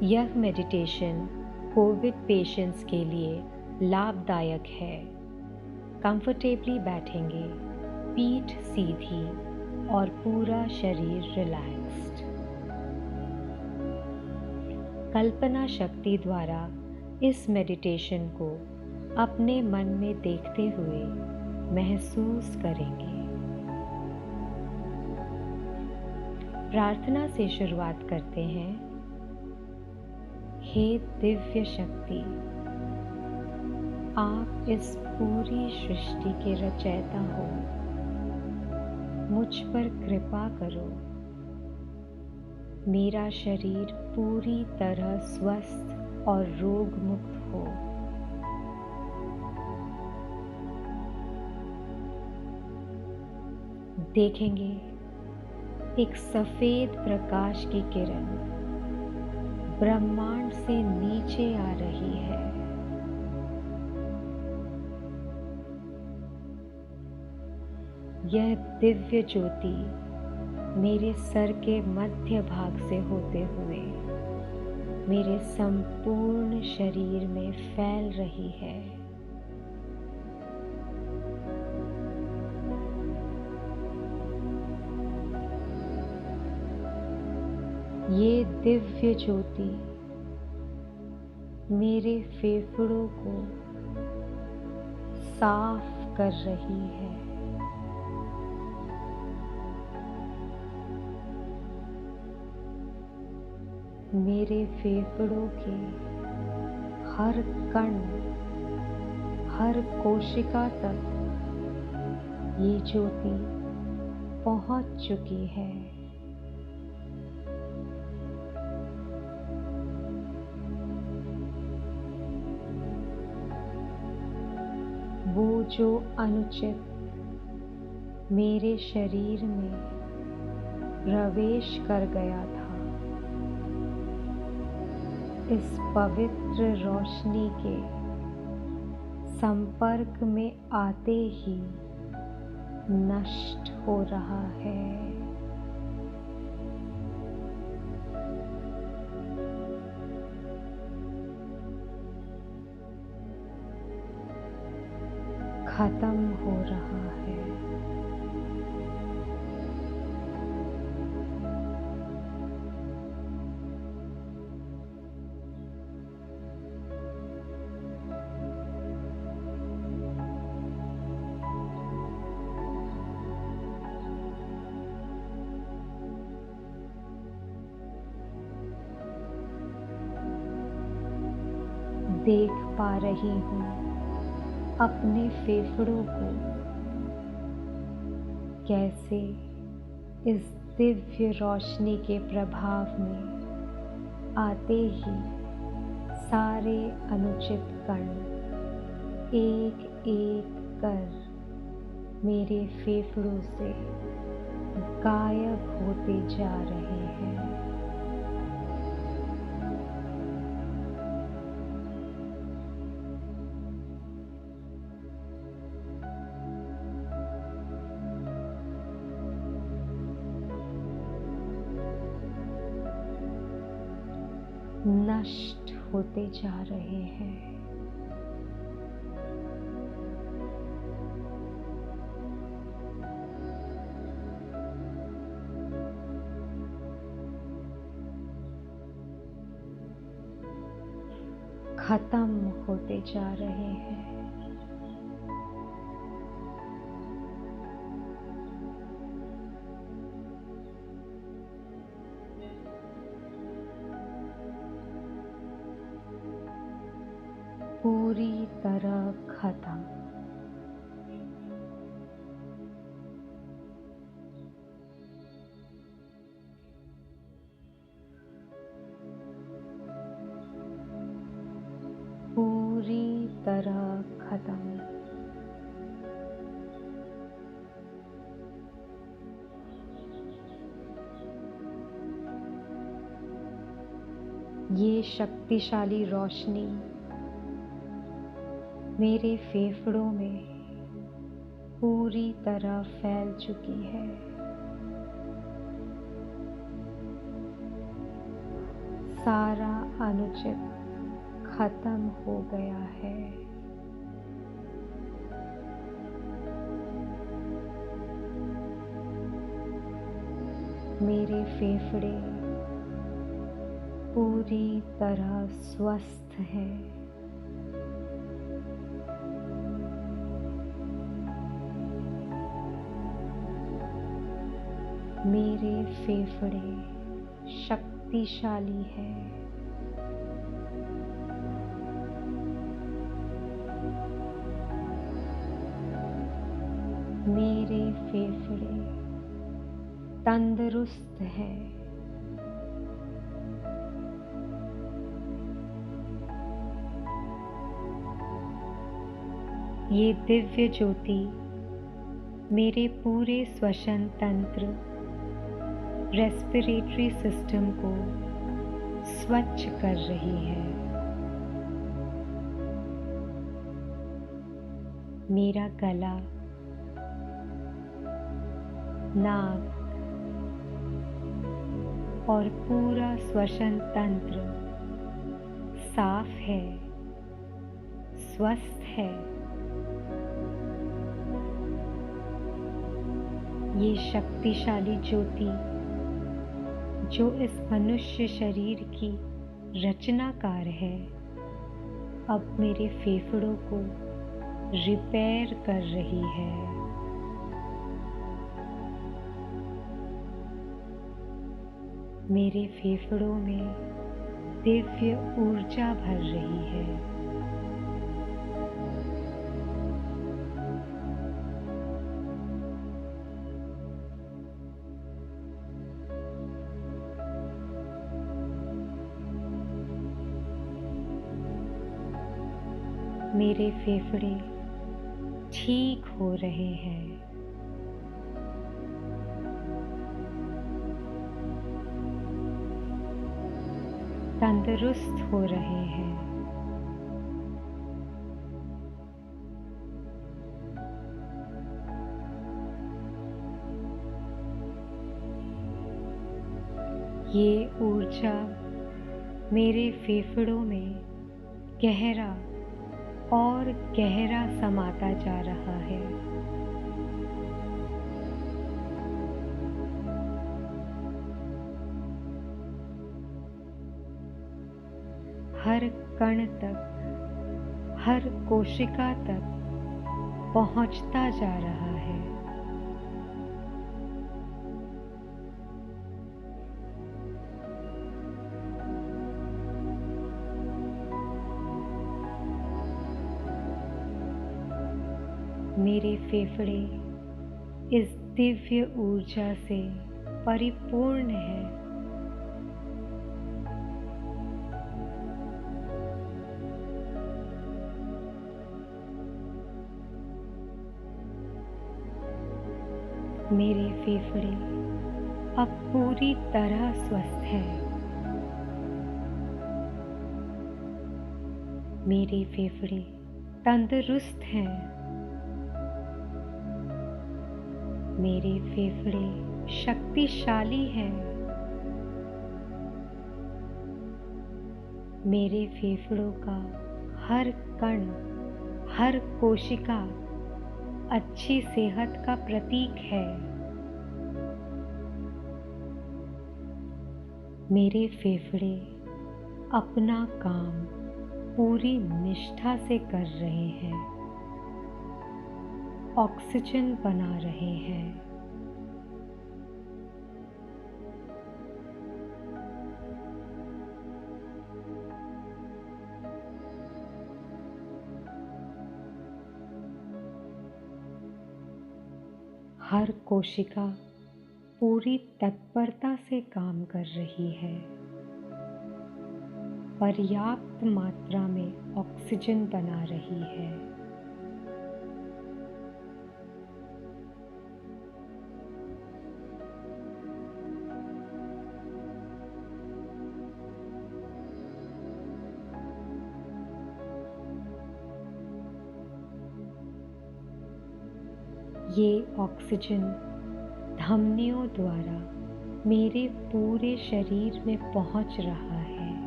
यह meditation Covid patients के लिए लाभदायक है। कंफर्टेबली बैठेंगे, पीठ सीधी और पूरा शरीर रिलैक्स्ड। कल्पना शक्ति द्वारा इस मेडिटेशन को अपने मन में देखते हुए महसूस करेंगे। प्रार्थना से शुरुआत करते हैं। हे दिव्य शक्ति, आप इस पूरी सृष्टि के रचयिता हो। मुझ पर कृपा करो। मेरा शरीर पूरी तरह स्वस्थ और रोग मुक्त हो। देखेंगे एक सफेद प्रकाश की किरण ब्रह्मांड से नीचे आ रही है। यह दिव्य ज्योति मेरे सर के मध्य भाग से होते हुए मेरे संपूर्ण शरीर में फैल रही है। ये दिव्य ज्योति मेरे फेफड़ों को साफ कर रही है। मेरे फेफड़ों के हर कण, हर कोशिका तक ये ज्योति पहुंच चुकी है। वो जो अनुचित मेरे शरीर में प्रवेश कर गया था, इस पवित्र रोशनी के संपर्क में आते ही नष्ट हो रहा है। खत्म हो रहा है। देख पा रही हूँ अपने फेफड़ों को कैसे इस दिव्य रोशनी के प्रभाव में आते ही सारे अनुचित कण एक एक कर मेरे फेफड़ों से गायब होते जा रहे हैं। नष्ट होते जा रहे हैं। खत्म होते जा रहे हैं। पूरी तरह खत्म। पूरी तरह खत्म। ये शक्तिशाली रोशनी मेरे फेफड़ों में पूरी तरह फैल चुकी है। सारा अनुचित खत्म हो गया है। मेरे फेफड़े पूरी तरह स्वस्थ हैं। मेरे फेफड़े शक्तिशाली हैं। मेरे फेफड़े तंदुरुस्त हैं। ये दिव्य ज्योति मेरे पूरे श्वसन तंत्र, रेस्पिरेटरी सिस्टम को स्वच्छ कर रही है। मेरा गला, नाक और पूरा श्वसन तंत्र साफ है, स्वस्थ है। ये शक्तिशाली ज्योति जो इस मनुष्य शरीर की रचनाकार है, अब मेरे फेफड़ों को रिपेयर कर रही है। मेरे फेफड़ों में दिव्य ऊर्जा भर रही है। मेरे फेफड़े ठीक हो रहे हैं। तंदुरुस्त हो रहे हैं। ये ऊर्जा मेरे फेफड़ों में गहरा और गहरा समाता जा रहा है। हर कण तक, हर कोशिका तक पहुंचता जा रहा है। मेरे फेफड़े इस दिव्य ऊर्जा से परिपूर्ण है। मेरे फेफड़े अब पूरी तरह स्वस्थ हैं। मेरे फेफड़े तंदुरुस्त हैं। मेरे फेफड़े शक्तिशाली हैं। मेरे फेफड़ों का हर कण, हर कोशिका अच्छी सेहत का प्रतीक है। मेरे फेफड़े अपना काम पूरी निष्ठा से कर रहे हैं, ऑक्सीजन बना रहे हैं। हर कोशिका पूरी तत्परता से काम कर रही है। पर्याप्त मात्रा में ऑक्सीजन बना रही है। ये ऑक्सीजन धमनियों द्वारा मेरे पूरे शरीर में पहुंच रहा है।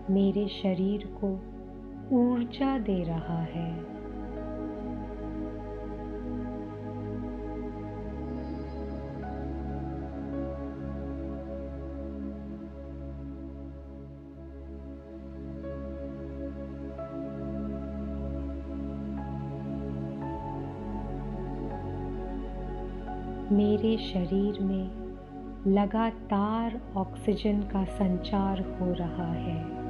मेरे शरीर को ऊर्जा दे रहा है। मेरे शरीर में लगातार ऑक्सीजन का संचार हो रहा है।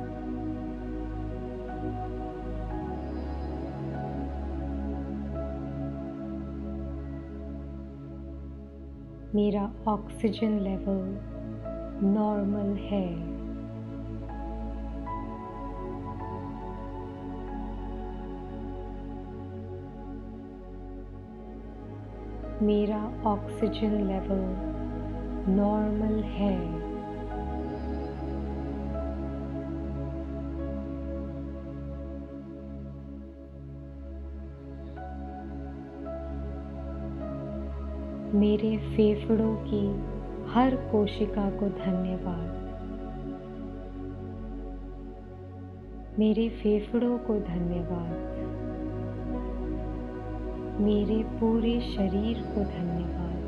मेरा ऑक्सीजन लेवल नॉर्मल है। मेरा ऑक्सीजन लेवल नॉर्मल है। मेरे फेफड़ों की हर कोशिका को धन्यवाद। मेरे फेफड़ों को धन्यवाद। मेरे पूरे शरीर को धन्यवाद।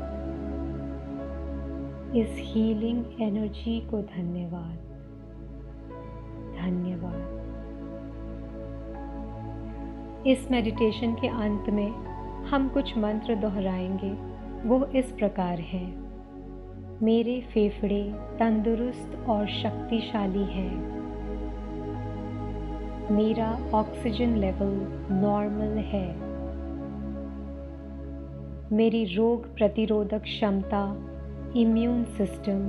इस हीलिंग एनर्जी को धन्यवाद। धन्यवाद। इस मेडिटेशन के अंत में हम कुछ मंत्र दोहराएंगे। वो इस प्रकार हैं। मेरे फेफड़े तंदुरुस्त और शक्तिशाली हैं। मेरा ऑक्सीजन लेवल नॉर्मल है। मेरी रोग प्रतिरोधक क्षमता इम्यून सिस्टम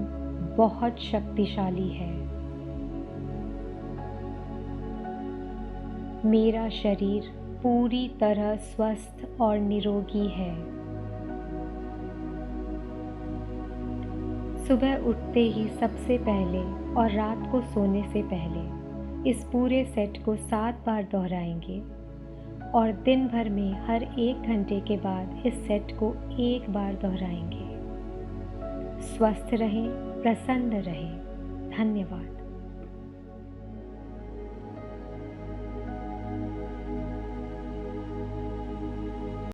बहुत शक्तिशाली है। मेरा शरीर पूरी तरह स्वस्थ और निरोगी है। सुबह उठते ही सबसे पहले और रात को सोने से पहले इस पूरे सेट को 7 बार दोहराएंगे और दिन भर में हर 1 घंटे के बाद इस सेट को 1 बार दोहराएंगे। स्वस्थ रहें, प्रसन्न रहें। धन्यवाद।